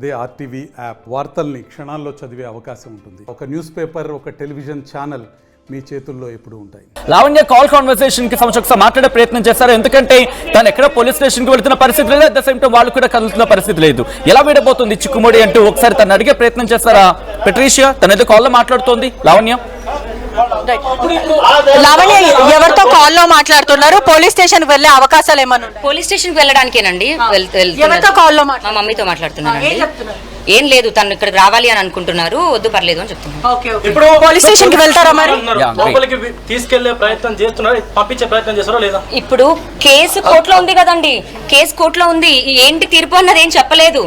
అదే RTV app వార్తల్ని క్షణాల్లో చదివే అవకాశం ఉంటుంది. ఒక న్యూస్ పేపర్, ఒక టెలివిజన్ ఛానల్ మీ చేతుల్లో ఎప్పుడు ఉంటాయి. లావణ్య కాల్ కాన్వర్సేషన్ కి సంబంధించి మాట్లాడే ప్రయత్నం చేస్తారు. ఎందుకంటే తను ఎక్కడ పోలీస్ స్టేషన్ కి వెళ్తున్న పరిస్థితి లేదు, అట్ ద సేమ్ టైం వాళ్ళు కూడా కదులుతున్న పరిస్థితి లేదు. ఎలా విడబోతుంది చిక్కుముడి అంటూ ఒకసారి తను అడిగే ప్రయత్నం చేస్తారా పెట్రీషియా? తన ఏదో కాల్లో మాట్లాడుతోంది లావణ్య. ఎవరితో కాల్లో మాట్లాడుతున్నారు? పోలీస్ స్టేషన్ కి వెళ్లే అవకాశాలు ఏమన్నా? పోలీస్ స్టేషన్ కి వెళ్ళడానికేనండి. ఎవరితో కాల్లో మా మమ్మీతో మాట్లాడుతున్నాను. ఏం లేదు, తను ఇక్కడికి రావాలి అని అనుకుంటున్నారు, వద్దు పర్లేదు అని చెప్తున్నారు. ఇప్పుడు పోలీస్ స్టేషన్ కి వెళ్తారా మరి? తీసుకెళ్లే ప్రయత్నం చేస్తున్నారు, పంపించే ప్రయత్నం చేస్తారో లేదా? ఇప్పుడు కేసు కోర్టులో ఉంది కదండి, కేసు కోర్టులో ఉంది. ఏంటి తీర్పు అన్నది ఏం చెప్పలేదు.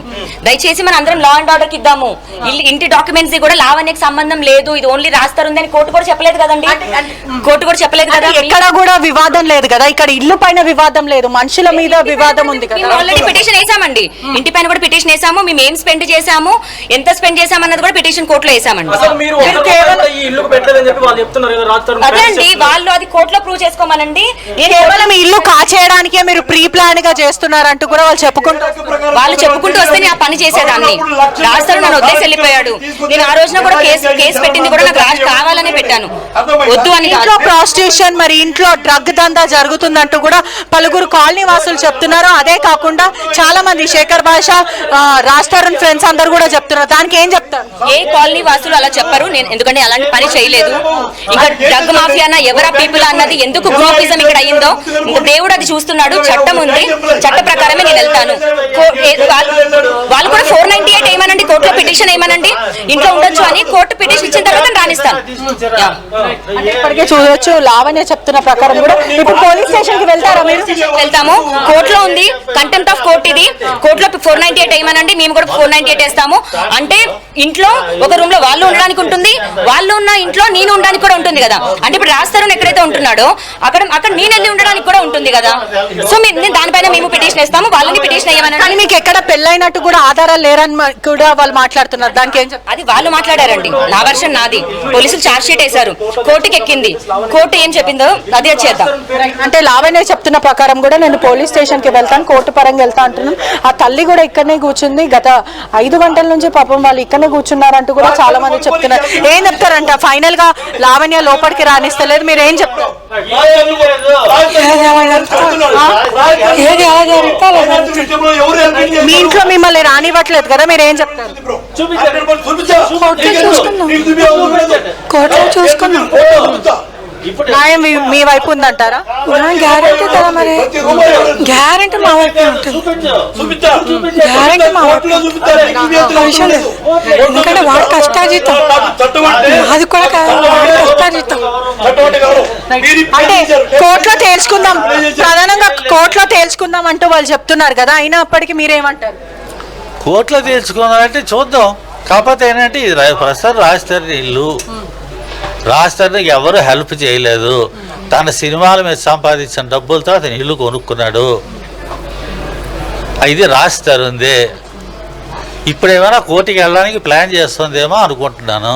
దయచేసి మనం అందరం లా అండ్ ఆర్డర్ కి ఇద్దాము. ఇంటి డాక్యుమెంట్స్ కూడా లావణ్యకి సంబంధం లేదు, ఇది ఓన్లీ రాస్తారు అని కోర్టు కూడా చెప్పలేదు కదండి. కోర్టు కూడా చెప్పలేదు కదా, ఎక్కడ కూడా వివాదం లేదు కదా. ఇక్కడ ఇల్లు పైన వివాదం లేదు, మనుషుల మీద వివాదం ఉంది కదా. ఆల్రెడీ పిటిషన్ వేసామండి, ఇంటి పైన కూడా పిటిషన్ వేసాము. మేము ఏం స్పెండ్ చేసాము, ఎంత స్పెండ్ చేసాము అన్నది కూడా పిటిషన్ కోర్టులో వేసామండి. అదే అండి, వాళ్ళు అది కోర్టులో ప్రూవ్ చేసుకోమనండి. కేవలం ఇల్లు కాచేయడానికే మీరు ప్రీ ప్లాన్ గా చేస్తున్నారంటూ కూడా వాళ్ళు చెప్పుకుంటూ వస్తే ఆ పని చేసేదాన్ని. రాస్తారు నన్ను వదిలేసి వెళ్ళిపోయాడు. నేను ఆ రోజున కూడా కేసు పెట్టింది కూడా నాకు రాజు కావాలనే పెట్టాను, వద్దు అని. ఇంట్లో ప్రాస్టిట్యూషన్, మరి ఇంట్లో డ్రగ్ దందా జరుగుతుందంటూ కూడా పలువురు కాలనీ వాసులు చెప్తున్నారు. అదే కాకుండా చాలా మంది శేఖర్ భాష, రాష్ట్ర ఫ్రెండ్స్ అందరు కూడా చెప్తున్నారు. దానికి ఏం చెప్తారు? ఏ కాలనీ వాసులు అలా చెప్పరు, నేను ఎందుకంటే అలాంటి పని చేయలేదు. ఇంకా డ్రగ్ మాఫియా ఎవరా పీపుల్ అన్నది ఎందుకు గ్రూపిజం ఇక్కడ అయ్యిందో దేవుడు అది చూస్తున్నాడు. చట్టం ఉంది, చట్ట ప్రకారమే నేను వెళ్తాను. వాళ్ళు కూడా 498 ఏమనండి, కోర్టులో పిటిషన్ ఏమనండి, ఇంట్లో ఉండొచ్చు అని కోర్టు పిటిషన్ ఇచ్చిన తర్వాత రాణిస్తాను. ఇప్పటికే చూడొచ్చు లావణ్య చెప్తున్న ప్రకారం కూడా. ఇప్పుడు పోలీస్ స్టేషన్ కి వెళ్తారా మీరు? వెళ్తాము, కోర్టులో ఉంది, కంటెంప్ట్ ఆఫ్ కోర్ట్ ఇది. కోర్టులో 498 ఏమనండి, మేము కూడా 498 వేస్తాము. అంటే ఇంట్లో ఒక రూమ్ లో వాళ్ళు ఉండడానికి ఉంటుంది, వాళ్ళు ఉన్న ఇంట్లో నేను ఉండడానికి కూడా ఉంటుంది కదా. అంటే ఇప్పుడు రాస్తారు ఎక్కడైతే ఉంటున్నాడో అక్కడ నేను వెళ్ళి ఉండడానికి కూడా ఉంటుంది కదా. సో దానిపైన మేము పిటిషన్ వేస్తాము, వాళ్ళని పిటిషన్ అయ్యమని. మీకు ఎక్కడ పెళ్ళైనట్టు కూడా ఆధారాలు లేరని కూడా వాళ్ళు మాట్లాడుతున్నారు. దానికి ఏం చెప్తారు? అది వాళ్ళు మాట్లాడారండి, నా వర్షన్ నాది. పోలీసులు ఛార్జ్ షీట్ వేశారు, కోర్టుకి ఎక్కింది, కోర్టు ఏం చెప్పిందో అది చేద్దాం. అంటే లావణ్య చెప్తున్న ప్రకారం కూడా నేను పోలీస్ స్టేషన్ కి వెళ్తాను, కోర్టు పరంగా వెళ్తా అంటున్నాను. ఆ తల్లి కూడా ఇక్కడనే కూర్చుంది. గత 5 గంటల నుంచి పాపం వాళ్ళు ఇక్కడనే కూర్చున్నారంటూ కూడా చాలా మంది చెప్తున్నారు. ఏం చెప్తారంట? ఫైనల్ గా లావణ్య లోపలికి రానిస్తలేదు, మీరు ఏం చెప్తారు? మీ ఇంట్లో మిమ్మల్ని రానివ్వట్లేదు కదా, మీరు ఏం చెప్తారు? కోర్టులో చూసుకున్నాం, న్యాయం మీ వైపు ఉందంటారా? గ్యారెంటీ కదా, మరి గ్యారెంటీ మా వైపు ఉంటుంది. గ్యారెంటీ మా వైపు విషయం లేదు, ఎందుకంటే వాడు కష్టాజీతం, అది కూడా కష్టాజీతం. అంటే కోర్టులో తేల్చుకుందాం, ప్రధానంగా కోర్టులో తేల్చుకుందాం అంటూ వాళ్ళు చెప్తున్నారు కదా. అయినప్పటికీ మీరేమంటారు? కోర్టులో తేల్చుకున్నారంటే చూద్దాం. కాకపోతే ఏంటంటే ఇది ప్రస్తుతం రాజధాని ఇల్లు, రాజధానికి ఎవరు హెల్ప్ చేయలేదు. తన సినిమాల మీద సంపాదించిన డబ్బులతో అతను ఇల్లు కొనుక్కున్నాడు. ఇది రాజధాని. ఇప్పుడు ఏమైనా కోర్టుకి వెళ్ళడానికి ప్లాన్ చేస్తుందేమో అనుకుంటున్నాను.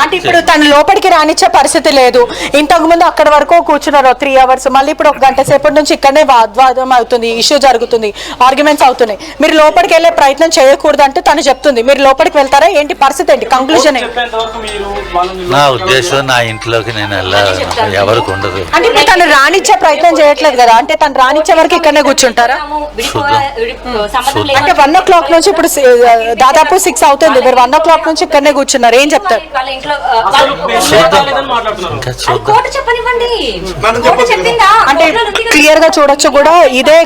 అంటే ఇప్పుడు తను లోపలికి రానిచ్చే పరిస్థితి లేదు. ఇంతకు ముందు అక్కడ వరకు కూర్చున్నారు 3 అవర్స్, మళ్ళీ ఇప్పుడు 1 గంట సేపటి నుంచి ఇక్కడనే వాద్వాదం అవుతుంది, ఇష్యూ జరుగుతుంది, ఆర్గ్యుమెంట్స్ అవుతున్నాయి. మీరు లోపలికి వెళ్ళే ప్రయత్నం చేయకూడదు అంటే తను చెప్తుంది. మీరు లోపలికి వెళ్తారా ఏంటి? పరిస్థితి ఏంటి? కంక్లూజన్ ఏంటి? నా ఉద్దేశం నా ఇంట్లోకి నేను వెళ్ళాలి, ఎవరికి ఉండదు. అంటే ఇప్పుడు తను రానిచ్చే ప్రయత్నం చేయట్లేదు కదా, అంటే తను రానిచ్చే వరకు ఇక్కడనే కూర్చుంటారా? అంటే 1 o'clock నుంచి ఇప్పుడు దాదాపు 6 అవుతుంది, మీరు 1 o'clock నుంచి ఇక్కడనే కూర్చున్నారు, ఏం చెప్తారు? అంటే క్లియర్ గా చూడొచ్చు కూడా, ఇదే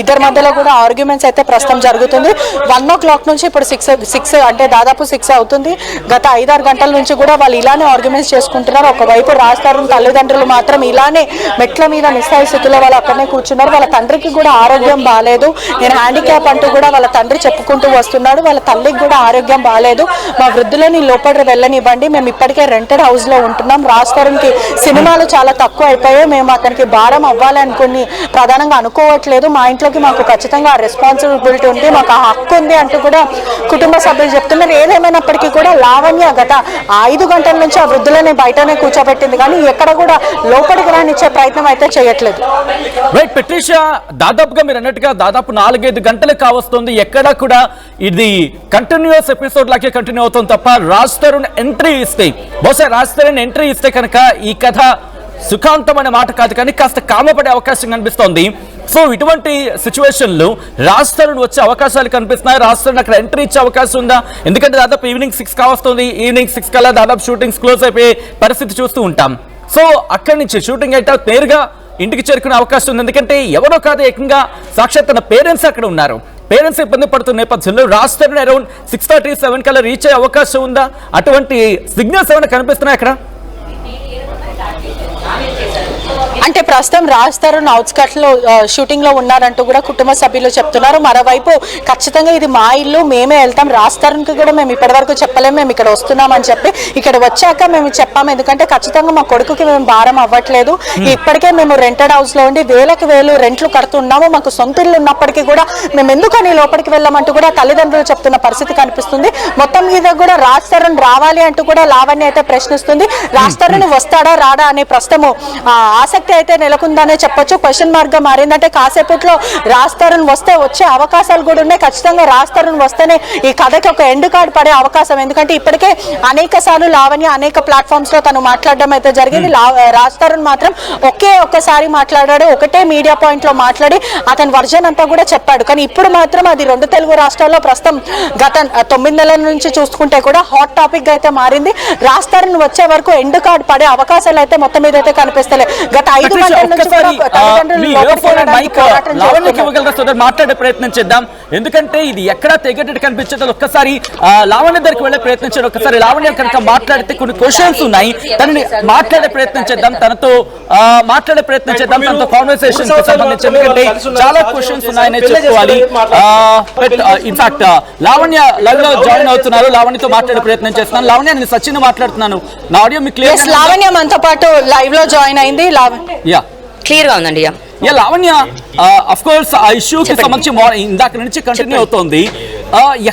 ఇద్దరి మధ్యలో కూడా ఆర్గ్యుమెంట్స్ అయితే ప్రస్తుతం జరుగుతుంది. 1 o'clock నుంచి ఇప్పుడు 6 అంటే దాదాపు 6 అవుతుంది. గత 5-6 గంటల నుంచి కూడా వాళ్ళు ఇలానే ఆర్గ్యుమెంట్స్ చేసుకుంటున్నారు. ఒకవైపు రాస్తారు తల్లిదండ్రులు మాత్రం ఇలానే మెట్ల మీద నిస్సాయ స్థితిలో వాళ్ళు అక్కడనే కూర్చున్నారు. వాళ్ళ తండ్రికి కూడా ఆరోగ్యం బాగాలేదు, నేను హ్యాండిక్యాప్ అంటూ కూడా వాళ్ళ తండ్రి చెప్పుకుంటూ వస్తున్నాడు. వాళ్ళ తల్లికి కూడా ఆరోగ్యం బాగాలేదు, మా వృద్ధులని లోపల వెళ్ళనివ్వండి ఇవ్వండి, మేము ఇప్పటికే రెంటెడ్ హౌస్ లో ఉంటున్నాం, రాజ్ తరుణ్ కి సినిమాలు చాలా తక్కువ అయిపోయాయి, మేము అతనికి భారం అవ్వాలి అనుకుని ప్రధానంగా అనుకోవట్లేదు, మా ఇంట్లోకి మాకు ఖచ్చితంగా రెస్పాన్సిబిలిటీ ఉంది, మాకు ఆ హక్కు ఉంది అంటూ కూడా కుటుంబ సభ్యులు చెప్తున్నారు. ఏదేమైనప్పటికీ కూడా లావణ్య గత 5 గంటల నుంచి ఆ వృద్ధులని బయటనే కూర్చోబెట్టింది, కానీ ఎక్కడ కూడా లోపలికి రానిచ్చే ప్రయత్నం అయితే చేయట్లేదు. రైట్ పెట్రిషియా, దాదాపుగా మీరు అన్నట్టుగా దాదాపు 4-5 గంటలు కావస్తుంది, ఎక్కడా కూడా ఇది కంటిన్యూస్ ఎపిసోడ్ లాగే కంటిన్యూ అవుతుంది తప్ప రాజ్ తరుణ్ ఎంట్రీ ఇస్తే, బహుశా రాజ్ తరుణ్ ఎంట్రీ ఇస్తే కనుక ఈ కథ సుఖాంతం అనే మాట కాదు కానీ కాస్త కామపడే అవకాశం కనిపిస్తోంది. సో ఇటువంటి సిచ్యువేషన్లు రాజ్ తరుణ్ వచ్చే అవకాశాలు కనిపిస్తున్నాయి. రాజ్ తరుణ్ అక్కడ ఎంట్రీ ఇచ్చే అవకాశం ఉందా? ఎందుకంటే దాదాపు ఈవినింగ్ 6 కావస్తుంది, ఈవినింగ్ 6 కల్లా దాదాపు షూటింగ్స్ క్లోజ్ అయిపోయే పరిస్థితి చూస్తూ ఉంటాం. సో అక్కడి నుంచి షూటింగ్ అయితే నేరుగా ఇంటికి చేరుకునే అవకాశం ఉంది. ఎందుకంటే ఎవరో కాదు, ఏకంగా సాక్షాత్ తన పేరెంట్స్ అక్కడ ఉన్నారు. పేరెంట్స్ ఇబ్బంది పడుతున్న నేపథ్యంలో రాజ్ తరుణ్ అరౌండ్ 6:30-7 కల్లా రీచ్ అయ్యే అవకాశం ఉందా? అటువంటి సిగ్నల్స్ ఏమైనా కనిపిస్తున్నాయి అక్కడ? అంటే ప్రస్తుతం రాజ్ తరుణ్ అవుట్స్కట్ లో షూటింగ్ లో ఉన్నారంటూ కూడా కుటుంబ సభ్యులు చెప్తున్నారు. మరోవైపు ఖచ్చితంగా ఇది మా ఇల్లు, మేమే వెళ్తాం, రాజ్ తరుణ్ కి కూడా మేము ఇప్పటి వరకు చెప్పలేము, మేము ఇక్కడ వస్తున్నామని చెప్పి ఇక్కడ వచ్చాక మేము చెప్పాము, ఎందుకంటే ఖచ్చితంగా మా కొడుకుకి మేము భారం అవ్వట్లేదు, ఇప్పటికే మేము రెంటెడ్ హౌస్ లో ఉండి వేలకు వేలు రెంట్లు కడుతున్నాము, మాకు సొంత ఇల్లు ఉన్నప్పటికీ కూడా మేము ఎందుకని లోపలికి వెళ్ళామంటూ కూడా తల్లిదండ్రులు చెప్తున్న పరిస్థితి కనిపిస్తుంది. మొత్తం మీద కూడా రాజ్ తరుణ్ రావాలి అంటూ కూడా లావణ్య అయితే ప్రశ్నిస్తుంది. రాజ్ తరుణ్ వస్తాడా రాడా అనే ప్రస్తుతము ఆసక్తి అయితే నెలకొందనే చెప్పొచ్చు. క్వశ్చన్ మార్క్ గా మారిందంటే కాసేపట్లో రాజ్ తరుణ్ వస్తే వచ్చే అవకాశాలు కూడా ఉన్నాయి. ఖచ్చితంగా రాజ్ తరుణ్ వస్తేనే ఈ కథకి ఒక ఎండ్ కార్డ్ పడే అవకాశం, ఎందుకంటే ఇప్పటికే అనేక సార్లు లావణ్య అనేక ప్లాట్ఫామ్స్ లో తను మాట్లాడడం అయితే జరిగింది. రాజ్ తరుణ్ మాత్రం ఒక్కసారి మాట్లాడాడు, ఒకటే మీడియా పాయింట్ లో మాట్లాడి అతని వర్జన్ అంతా కూడా చెప్పాడు. కానీ ఇప్పుడు మాత్రం అది 2 తెలుగు రాష్ట్రాల్లో ప్రస్తుతం గత 9 నెలల నుంచి చూసుకుంటే కూడా హాట్ టాపిక్ గా అయితే మారింది. రాజ్ తరుణ్ వచ్చే వరకు ఎండ్ కార్డ్ పడే అవకాశాలు అయితే మొత్తం మీద అయితే కనిపిస్తలే. గత 5 గంటల నుంచి మాట్లాడే ప్రయత్నం చేద్దాం, ఎందుకంటే ఇది ఎక్కడా తెగేటట్టు కనిపించదు. ఒక్కసారి లావణ్య దగ్గరికి వెళ్ళే ప్రయత్నం చేద్దాం. ఒక్కసారి లావణ్య కనుక మాట్లాడితే కొన్ని క్వశ్చన్స్ ఉన్నాయి, తనని మాట్లాడే ప్రయత్నం చేద్దాం, తనతో మాట్లాడే ప్రయత్నం చేద్దాం, తనతో కాన్వర్సేషన్ కి సంబంధించి, ఎందుకంటే చాలా క్వశ్చన్స్ ఉన్నాయని చెప్పుకోవాలి. ఇన్ఫాక్ట్ లావణ్య లైవ్ లో జాయిన్ అవుతున్నారు, లావణ్యతో మాట్లాడే ప్రయత్నం చేస్తున్నాను. లావణ్య, నేను సచిన్ మాట్లాడుతున్నాను, నా ఆడియో మీకు క్లియర్? లావణ్య మనతో పాటు లైవ్ లో జాయిన్ అయింది. యా, క్లియర్ గా ఉందండి. లావణ్య, అఫ్ కోర్స్ ఆ ఇష్యూకి సంబంధించి ఇందాక నుంచి కంటిన్యూ అవుతోంది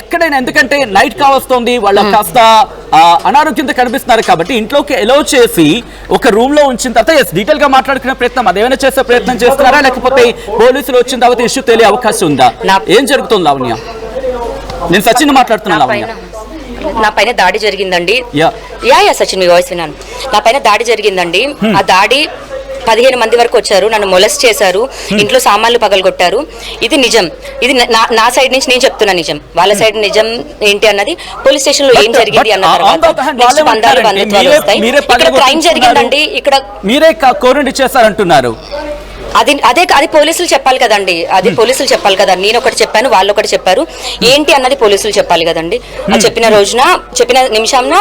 ఎక్కడైనా, ఎందుకంటే నైట్ కావస్తోంది, వాళ్ళ కాస్త అనారోగ్యంతో కనిపిస్తున్నారు కాబట్టి ఇంట్లోకి ఎలో చేసి ఒక రూమ్ లో ఉంచిన తర్వాత డీటెయిల్ గా మాట్లాడుకునే ప్రయత్నం అదేమైనా చేసే ప్రయత్నం చేస్తున్నారా, లేకపోతే పోలీసులు వచ్చిన తర్వాత ఇష్యూ తెలియ అవకాశం ఉందా? ఏం జరుగుతుంది లావణ్య? నేను సచిన్ మాట్లాడుతున్నాను. లావణ్య, నా పైన దాడి జరిగిందండి. యా సచిన్, మీ వాయిస్ విన్నాను. నా పైన దాడి జరిగిందండి. ఆ దాడి 15 మంది వరకు వచ్చారు, నన్ను మొలెస్ట్ చేశారు, ఇంట్లో సామాన్లు పగలగొట్టారు. ఇది నిజం, ఇది నా సైడ్ నుంచి నేను చెప్తున్నా నిజం. వాళ్ళ సైడ్ నిజం ఏంటి అన్నది పోలీస్ స్టేషన్ లో ఏం జరిగింది అన్న తర్వాత బంధుత్వాలు వస్తాయి. ఇక్కడ క్రైమ్ జరిగిందండి, ఇక్కడ మీరే కోరండి చేశారంటున్నారు. అది పోలీసులు చెప్పాలి కదండి, అది పోలీసులు చెప్పాలి కదా. నేను ఒకటి చెప్పాను, వాళ్ళు ఒకటి చెప్పారు, ఏంటి అన్నది పోలీసులు చెప్పాలి కదండి. అది చెప్పిన రోజున, చెప్పిన నిమిషంన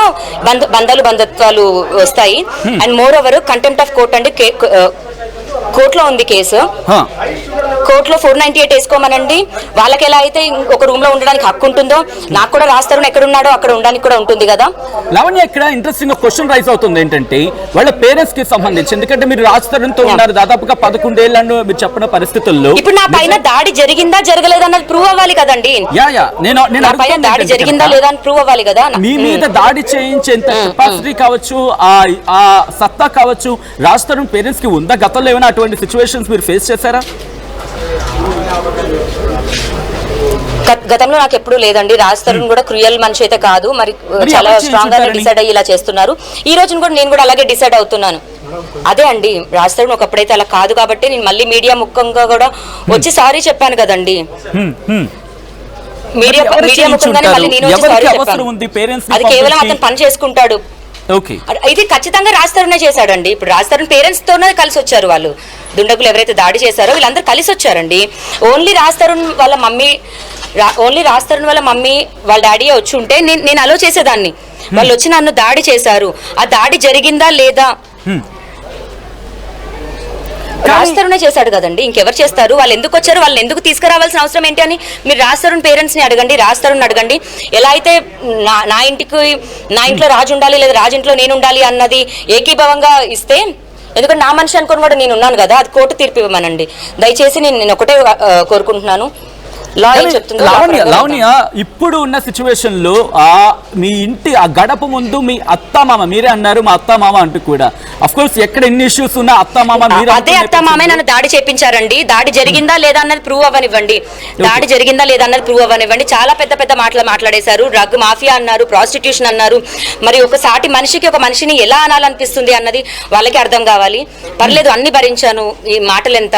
బంధుత్వాలు వస్తాయి. And more over contempt of court అండి, కోర్టులో ఉంది కేసు, కోర్టులో 498 వేసుకోమనండి. వాళ్ళకి ఎలా అయితే ఒక రూమ్ లో ఉండడానికి హక్కు ఉంటుందో నాకు కూడా రాజ్ తరుణ్ ఎక్కడ ఉన్నాడో అక్కడ ఉండడానికి కూడా ఉంటుంది కదా. లావణ్య, ఇక్కడ ఇంట్రెస్టింగ్ క్వశ్చన్ రైజ్ అవుతుంది ఏంటంటే వాళ్ళ పేరెంట్స్ కి సంబంధించి, ఎందుకంటే మీరు రాజ్ తరుణ్ తో ఉన్నారు దాదాపుగా 11 ఏళ్లను మీరు చెప్పిన పరిస్థితుల్లో, ఇప్పుడు నా పైన దాడి జరిగిందా జరగలేదన్నది ప్రూవ్ అవ్వాలి కదండి. నేను పైన దాడి జరిగిందా లేదా అని ప్రూవ్ అవ్వాలి కదా. మీ మీద దాడి చేయించేంత కెపాసిటీ కావచ్చు, ఆ సత్తా కావచ్చు రాజ్ తరుణ్ పేరెంట్స్ కి ఉందా? గతంలో ఏమైనా అటువంటి సిచ్యువేషన్స్ మీరు ఫేస్ చేశారా? గతంలో నాకు ఎప్పుడు లేదండి. రాజ్ తరుణ్ కూడా క్రూయల్ మనిషి అయితే కాదు, మరి చాలా స్ట్రాంగ్ గా డిసైడ్ అయ్యి ఇలా చేస్తున్నారు. ఈ రోజున కూడా నేను కూడా అలాగే డిసైడ్ అవుతున్నాను. అదే అండి, రాజ్ తరుణ్ ఒకప్పుడైతే అలా కాదు కాబట్టి నేను మళ్ళీ మీడియా ముఖంగా కూడా వచ్చి సారీ చెప్పాను కదండి. మీడియా ముఖంగానే మళ్ళీ నేను వచ్చి సారీ చెప్పాను. అది కేవలం అతను పని చేసుకుంటాడు. ఇది ఖచ్చితంగా రాజ్ తరుణే చేశాడండి. ఇప్పుడు రాజ్ తరుణ్ పేరెంట్స్ తోనే కలిసి వచ్చారు, వాళ్ళు దుండగులు ఎవరైతే దాడి చేశారో వీళ్ళందరూ కలిసి వచ్చారండి. ఓన్లీ రాజ్ తరుణ్ వాళ్ళ మమ్మీ వాళ్ళ డాడీ వచ్చి ఉంటే నేను అలో చేసేదాన్ని. వాళ్ళు వచ్చి నన్ను దాడి చేశారు, ఆ దాడి జరిగిందా లేదా రాజ్ చేశాడు కదండి, ఇంకెవరు చేస్తారు? వాళ్ళు ఎందుకు వచ్చారు, వాళ్ళని ఎందుకు తీసుకురావాల్సిన అవసరం ఏంటి అని మీరు రాజ్ తరుణ్ పేరెంట్స్ ని అడగండి, రాజ్ తరుణ్ అడగండి. ఎలా అయితే నా ఇంట్లో రాజు ఉండాలి లేదా రాజు ఇంట్లో నేను ఉండాలి అన్నది ఏకీభావంగా ఇస్తే, ఎందుకంటే నా మనిషి అనుకుని కూడా నేను ఉన్నాను కదా, అది కోర్టు తీర్పు ఇవ్వమనండి దయచేసి. నేను ఒకటే కోరుకుంటున్నాను, లావణ్య ఇప్పుడు ఉన్న సిచ్యువేషన్ లో మీ ఇంటి ఆ గడప ముందు మీ అత్తమామ, మీరే అన్నారు మా అత్తమామ అంటూ కూడా, అఫ్ కోర్స్ ఎక్కడ ఎన్ని ఇష్యూస్ ఉన్నా అత్తమామ అదే అత్తమామే నన్ను దాడి చేపించారండి. దాడి జరిగిందా లేదా అన్నది ప్రూవ్ అవ్వనివ్వండి, దాడి జరిగిందా లేదా అన్నది ప్రూవ్ అవ్వనివ్వండి. చాలా పెద్ద పెద్ద మాటలు మాట్లాడేశారు, డ్రగ్ మాఫియా అన్నారు, ప్రాస్టిట్యూషన్ అన్నారు. మరి ఒక సాటి మనిషికి ఒక మనిషిని ఎలా అనాలనిపిస్తుంది అన్నది వాళ్ళకి అర్థం కావాలి. పర్లేదు, అన్ని భరించాను, ఈ మాటలు ఎంత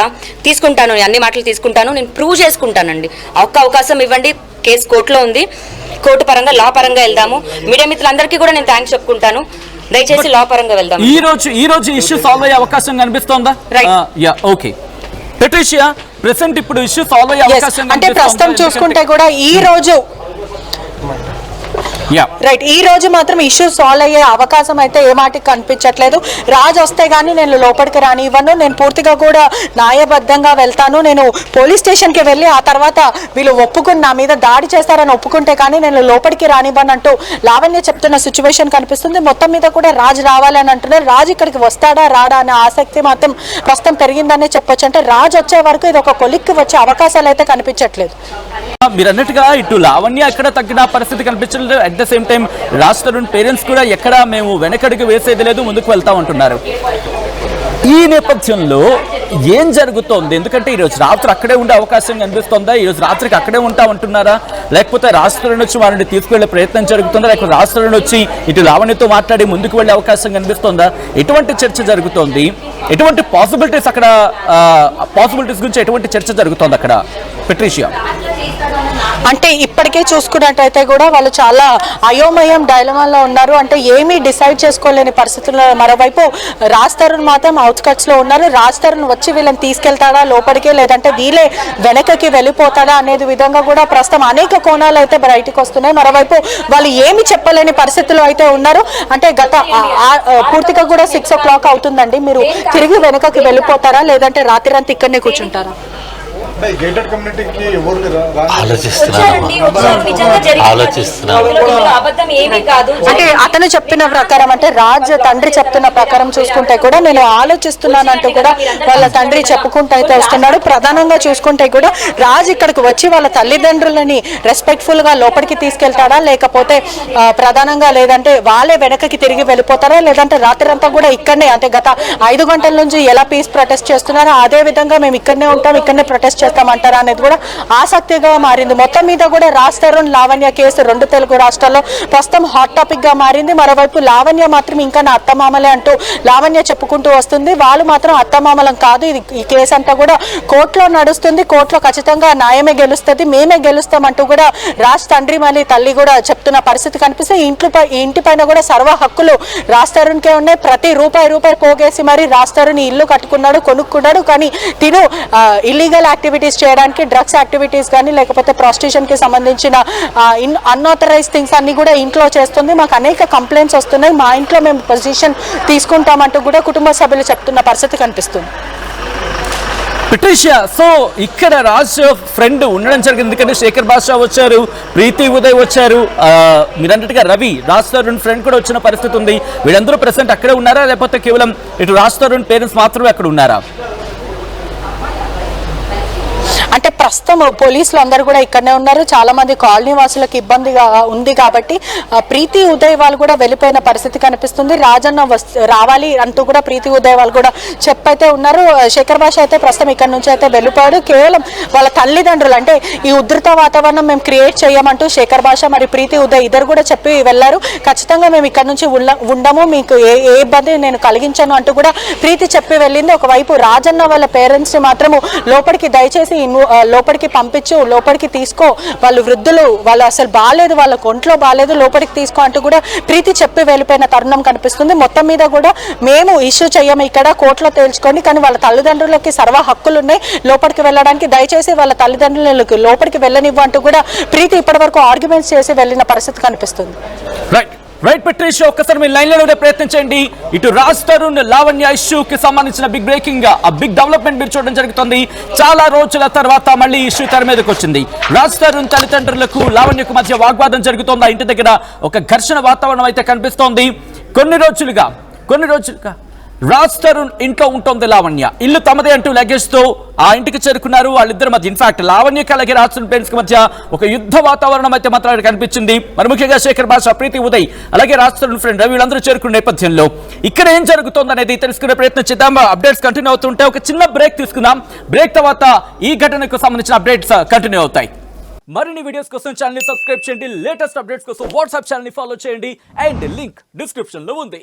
తీసుకుంటాను, అన్ని మాటలు తీసుకుంటాను, నేను ప్రూవ్ చేసుకుంటానండి. ఒక్క అవకాశం ఇవ్వండి, కేసు కోర్టులో ఉంది, కోర్టు పరంగా లా పరంగా వెళ్దాము. మీడియా మిత్రులందరికీ కూడా నేను థ్యాంక్స్ చెప్పుకుంటాను, దయచేసి లా పరంగా వెళ్దాం. ఈ రోజు ఇష్యూ సాల్వ్ అయ్యే అవకాశం కనిపిస్తోందా? ఓకే పెట్రిషియా, ప్రెసెంట్ ఇప్పుడు ఇష్యూ సాల్వ్ అయ్యే అవకాశం అంటే ప్రస్తుతం చూసుకుంటే కూడా ఈ రోజు రైట్, ఈ రోజు మాత్రం ఇష్యూ సాల్వ్ అయ్యే అవకాశం అయితే ఏ మాటికి కనిపించట్లేదు. రాజ్ వస్తే గానీ నేను లోపలికి రానివ్వను, నేను పూర్తిగా కూడా న్యాయబద్ధంగా వెళ్తాను. నేను పోలీస్ స్టేషన్ కి వెళ్ళి ఆ తర్వాత వీళ్ళు ఒప్పుకుని నా మీద దాడి చేస్తారని ఒప్పుకుంటే కానీ నేను లోపలికి రానివ్వనంటూ లావణ్య చెప్తున్న సిచ్యువేషన్ కనిపిస్తుంది. మొత్తం మీద కూడా రాజ్ రావాలని అంటున్నారు. రాజ్ ఇక్కడికి వస్తాడా రాడా అనే ఆసక్తి మాత్రం ప్రస్తుతం పెరిగిందనే చెప్పొచ్చు. అంటే రాజ్ వచ్చే వరకు ఇది ఒక కొలిక్కి వచ్చే అవకాశాలు అయితే కనిపించట్లేదు. మీరు అన్నట్టుగా ఇటు లావణ్య ఎక్కడ తగ్గిన పరిస్థితి కనిపించలేదు, at the same time Raj Tarun parents కూడా ఎక్కడ మేము వెనకడుగు వేసేది లేదు, ముందుకు వెళ్తా ఉంటున్నారు. ఈ నేపథ్యంలో ఏం జరుగుతోంది? ఎందుకంటే ఈరోజు రాత్రి అక్కడే ఉండే అవకాశం కనిపిస్తుందా? ఈరోజు రాత్రికి అక్కడే ఉంటా ఉంటున్నారా, లేకపోతే రాజ్ తరుణ్ వచ్చి వారిని తీసుకువెళ్లే ప్రయత్నం జరుగుతుందా, లేకపోతే రాజ్ తరుణ్ వచ్చి ఇటు లావణ్యతో మాట్లాడి ముందుకు వెళ్లే అవకాశం కనిపిస్తుందా? ఎటువంటి చర్చ జరుగుతోంది? ఎటువంటి పాసిబిలిటీస్ అక్కడ, పాసిబిలిటీస్ గురించి ఎటువంటి చర్చ జరుగుతోంది అక్కడ పెట్రిషియా? అంటే ఇప్పటికే చూసుకున్నట్టయితే కూడా వాళ్ళు చాలా అయోమయం డైలమాలో ఉన్నారు. అంటే ఏమీ డిసైడ్ చేసుకోలేని పరిస్థితుల్లో మరోవైపు రాజ్ తరుణ్ మాత్రం అవుట్స్కట్స్ లో ఉన్నారు. రాజ్ తరుణ్ వచ్చి వీళ్ళని తీసుకెళ్తాడా లోపలికి, లేదంటే వీళ్ళే వెనకకి వెళ్ళిపోతాడా అనేది విధంగా కూడా ప్రస్తుతం అనేక కోణాలు అయితే బయటకు వస్తున్నాయి. మరోవైపు వాళ్ళు ఏమి చెప్పలేని పరిస్థితుల్లో అయితే ఉన్నారు. అంటే గత పూర్తిగా కూడా 6 o'clock అవుతుందండి, మీరు తిరిగి వెనకకి వెళ్ళిపోతారా లేదంటే రాత్రి అంతా ఇక్కడనే కూర్చుంటారా? అంటే అతను చెప్పిన ప్రకారం, అంటే రాజ్ తండ్రి చెప్తున్న ప్రకారం చూసుకుంటే కూడా నేను ఆలోచిస్తున్నానంటూ కూడా వాళ్ళ తండ్రి చెప్పుకుంటూ అయితే వస్తున్నాడు. ప్రధానంగా చూసుకుంటే కూడా రాజ్ ఇక్కడికి వచ్చి వాళ్ళ తల్లిదండ్రులని రెస్పెక్ట్ఫుల్ గా లోపలికి తీసుకెళ్తాడా, లేకపోతే ప్రధానంగా లేదంటే వాళ్ళే వెనకకి తిరిగి వెళ్ళిపోతారా, లేదంటే రాత్రి అంతా కూడా ఇక్కడనే, అంటే గత 5 గంటల నుంచి ఎలా పీస్ ప్రొటెస్ట్ చేస్తున్నారో అదే విధంగా మేము ఇక్కడనే ఉంటాం, ఇక్కడనే ప్రొటెస్ట్ చేస్తామంటారా అనేది కూడా ఆసక్తిగా మారింది. మొత్తం మీద కూడా రాజ్ తరుణ్ లావణ్య కేసు 2 తెలుగు రాష్ట్రాల్లో ప్రస్తుతం హాట్ టాపిక్ గా మారింది. మరోవైపు లావణ్య మాత్రం ఇంకా నా అత్తమామలే అంటూ లావణ్య చెప్పుకుంటూ వస్తుంది. వాళ్ళు మాత్రం అత్తమామలం కాదు, ఈ కేసు అంతా కూడా కోర్టులో నడుస్తుంది, కోర్టులో ఖచ్చితంగా న్యాయమే గెలుస్తుంది, మేమే గెలుస్తామంటూ కూడా రాజ్ తండ్రి మళ్ళీ తల్లి కూడా చెప్తున్న పరిస్థితి కనిపిస్తుంది. ఇంటి పైన కూడా సర్వ హక్కులు రాజ్ తరుణ్కే ఉన్నాయి. ప్రతి రూపాయి పోగేసి మరి రాజ్ తరుణ్ ఇల్లు కట్టుకున్నాడు, కొనుక్కున్నాడు. కానీ తిను ఇల్లీగల్ యాక్టివిటీస్ చేయడానికి, డ్రగ్స్ యాక్టివిటీస్ కానీ లేకపోతే ప్రాస్టిట్యూషన్ కి సంబంధించిన అన్ఆథరైజ్ థింగ్స్ అన్ని కూడా ఇంట్లో చేస్తుంది. మాకు అనేక కంప్లైంట్స్ వస్తున్నాయి, మా ఇంట్లో మేము పొజిషన్ తీసుకుంటామంటూ కూడా కుటుంబ సభ్యులు చెప్తున్న పరిస్థితి కనిపిస్తుంది. పెట్రిషియా, సో ఇక్కడ రాజ్ ఫ్రెండ్ ఉండడం జరిగింది, ఎందుకంటే శేఖర్ బాషా వచ్చారు, ప్రీతి ఉదయ్ వచ్చారు, మీరన్నట్టుగా రవి రాజ్ తరుణ్ ఫ్రెండ్ కూడా వచ్చిన పరిస్థితి ఉంది. వీళ్ళందరూ ప్రెసెంట్ అక్కడే ఉన్నారా, లేకపోతే కేవలం ఇటు రాజ్ తరుణ్ పేరెంట్స్ మాత్రమే అక్కడ ఉన్నారా? అంటే ప్రస్తుతం పోలీసులు అందరూ కూడా ఇక్కడనే ఉన్నారు. చాలా మంది కాలనీ వాసులకు ఇబ్బందిగా ఉంది కాబట్టి ప్రీతి ఉదయ్ వాళ్ళు కూడా వెళ్ళిపోయిన పరిస్థితి కనిపిస్తుంది. రాజన్న రావాలి అంటూ కూడా ప్రీతి ఉదయ్ వాళ్ళు కూడా చెప్పైతే ఉన్నారు. శేఖర్ భాష అయితే ప్రస్తుతం ఇక్కడ నుంచి అయితే వెళ్ళిపోయాడు. కేవలం వాళ్ళ తల్లిదండ్రులు, అంటే ఈ ఉధృత వాతావరణం మేము క్రియేట్ చేయమంటూ శేఖర్ భాష మరి ప్రీతి ఉదయ్ ఇద్దరు కూడా చెప్పి వెళ్ళారు. ఖచ్చితంగా మేము ఇక్కడ నుంచి ఉండము, మీకు ఏ ఇబ్బంది నేను కలిగించాను అంటూ కూడా ప్రీతి చెప్పి వెళ్ళింది. ఒకవైపు రాజన్న వాళ్ళ పేరెంట్స్ ని మాత్రము లోపలికి దయచేసి లోపలికి పంపించు, లోపలికి తీసుకో, వాళ్ళు వృద్ధులు, వాళ్ళు అసలు బాగాలేదు, వాళ్ళ ఒంట్లో బాగాలేదు, లోపలికి తీసుకో అంటూ కూడా ప్రీతి చెప్పి వెళ్ళిపోయిన తరుణం కనిపిస్తుంది. మొత్తం మీద కూడా మేము ఇష్యూ చెయ్యము, ఇక్కడ కోర్టులో తేల్చుకోండి, కానీ వాళ్ళ తల్లిదండ్రులకి సర్వ హక్కులు ఉన్నాయి లోపలికి వెళ్ళడానికి, దయచేసి వాళ్ళ తల్లిదండ్రులకు లోపలికి వెళ్ళనివ్వు అంటూ కూడా ప్రీతి ఇప్పటి వరకు ఆర్గ్యుమెంట్స్ చేసి వెళ్ళిన పరిస్థితి కనిపిస్తుంది. రైట్. రైట్ పెట్రీషియా, ఒక్కసారి మీరు లైన్ లో ఉండే ప్రయత్నం చేయండి. ఇటు రాజ్ తరుణ్ లావణ్య ఇష్యూకి సంబంధించిన బిగ్ బ్రేకింగ్, ఆ బిగ్ డెవలప్మెంట్ మీరు చూడడం జరుగుతుంది. చాలా రోజుల తర్వాత మళ్ళీ ఇష్యూ తెర మీదకి వచ్చింది. రాజ్ తరుణ్ తల్లిదండ్రులకు లావణ్యకు మధ్య వాగ్వాదం జరుగుతోంది. ఆ ఇంటి దగ్గర ఒక ఘర్షణ వాతావరణం అయితే కనిపిస్తోంది. కొన్ని రోజులుగా రాజ్ తరుణ్ ఇంట్లో ఉంటుంది లావణ్య. ఇల్లు తమదే అంటూ లగేజ్ తో ఆ ఇంటికి చేరుకున్నారు. వాళ్ళిద్దరి మధ్య ఇన్ఫాక్ట్ లావణ్యకి అలాగే రాజ్ తరుణ్ పేరెంట్స్ కి మధ్య ఒక యుద్ధ వాతావరణం అయితే మాత్రం కనిపించింది. మరి ముఖ్యంగా శేఖర్ భాష, ప్రీతి ఉదయ్, అలాగే రాజ్ తరుణ్ ఫ్రెండ్ రవి వీళ్ళందరూ చేరుకున్న నేపథ్యంలో ఇక్కడ ఏం జరుగుతుంది అనేది తెలుసుకునే ప్రయత్నం చేద్దాం. అప్డేట్స్ కంటిన్యూ అవుతుంటే ఒక చిన్న బ్రేక్ తీసుకుందాం. బ్రేక్ తర్వాత ఈ ఘటనకు సంబంధించిన అప్డేట్స్ కంటిన్యూ అవుతాయి. మరిన్ని వీడియోస్ కోసం ఛానల్ ని సబ్స్క్రైబ్ చేయండి. లేటెస్ట్ అప్డేట్స్ కోసం వాట్సాప్ ఛానల్ ని ఫాలో చేయండి. అండ్ లింక్ డిస్క్రిప్షన్ లో ఉంది.